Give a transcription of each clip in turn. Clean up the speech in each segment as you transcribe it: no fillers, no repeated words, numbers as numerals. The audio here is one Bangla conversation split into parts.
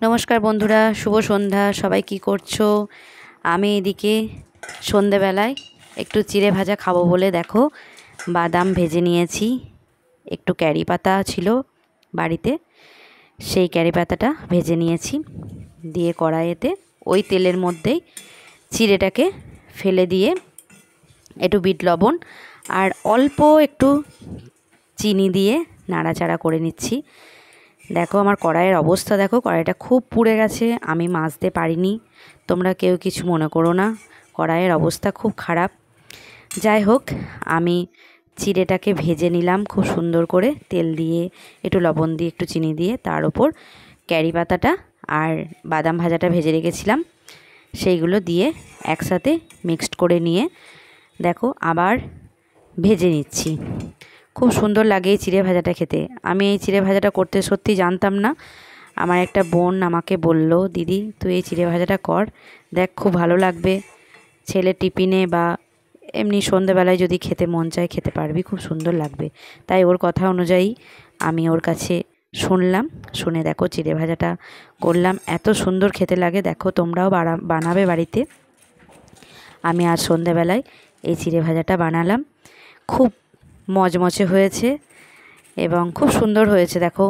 নমস্কার বন্ধুরা, শুভ সন্ধ্যা। সবাই কি করছো? আমি এদিকে সন্ধেবেলায় একটু চিড়ে ভাজা খাবো বলে দেখো বাদাম ভেজে নিয়েছি। একটু ক্যারি পাতা ছিল বাড়িতে, সেই ক্যারি পাতাটা ভেজে নিয়েছি। দিয়ে কড়াইতে ওই তেলের মধ্যেই চিড়েটাকে ফেলে দিয়ে একটু বিট লবণ আর অল্প একটু চিনি দিয়ে নাড়াচাড়া করে নিচ্ছি। দেখো আমার কড়াইয়ের অবস্থা, দেখো কড়াইটা খুব পুড়ে গেছে, আমি মাজতে পারিনি, তোমরা কেউ কিছু মনে করো না, কড়াইয়ের অবস্থা খুব খারাপ। যাই হোক, আমি চিড়েটাকে ভেজে নিলাম খুব সুন্দর করে, তেল দিয়ে একটু লবণ দিয়ে একটু চিনি দিয়ে, তার ওপর ক্যারি পাতাটা আর বাদাম ভাজাটা ভেজে রেখেছিলাম সেইগুলো দিয়ে একসাথে মিক্সড করে নিয়ে দেখো আবার ভেজে নিচ্ছি। খুব সুন্দর লাগে এই চিড়ে ভাজাটা খেতে। আমি এই চিড়ে ভাজাটা করতে সত্যি জানতাম না। আমার একটা বোন আমাকে বলল, দিদি তুই এই চিড়ে ভাজাটা কর, দেখ খুব ভালো লাগবে, ছেলে টিফিনে বা এমনি সন্ধেবেলায় যদি খেতে মন চায় খেতে পারবি, খুব সুন্দর লাগবে। তাই ওর কথা অনুযায়ী আমি ওর কাছে শুনলাম, শুনে দেখো চিড়ে ভাজাটা করলাম, এত সুন্দর খেতে লাগে। দেখো তোমরাও বানাবে বাড়িতে। আমি আজ সন্ধেবেলায় এই চিড়ে ভাজাটা বানালাম, খুব মচমচে হয়েছে এবং খুব সুন্দর হয়েছে। দেখো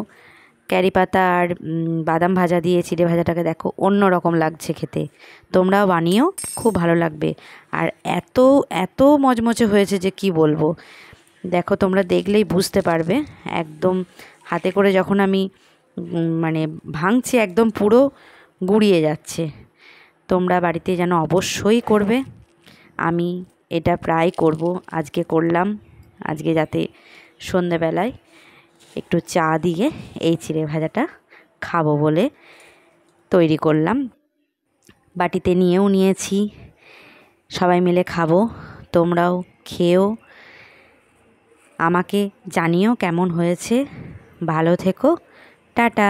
ক্যারি পাতা আর বাদাম ভাজা দিয়ে চিড়ে ভাজাটাকে দেখো অন্য রকম লাগছে খেতে। তোমরাও বানিও, খুব ভালো লাগবে। আর এত এত মচমচে হয়েছে যে কি বলবো, দেখো তোমরা দেখলেই বুঝতে পারবে। একদম হাতে করে যখন আমি মানে ভাঙছি একদম পুরো গুঁড়িয়ে যাচ্ছে। তোমরা বাড়িতে যেন অবশ্যই করবে। আমি এটা প্রায় করব, আজকে করলাম। আজকে যাতে সন্ধেবেলায় একটু চা দিয়ে এই চিড়ে ভাজাটা খাবো বলে তৈরি করলাম। বাটিতে নিয়েও নিয়েছি, সবাই মিলে খাবো। তোমরাও খেয়েও আমাকে জানিও কেমন হয়েছে। ভালো থেকো, টাটা।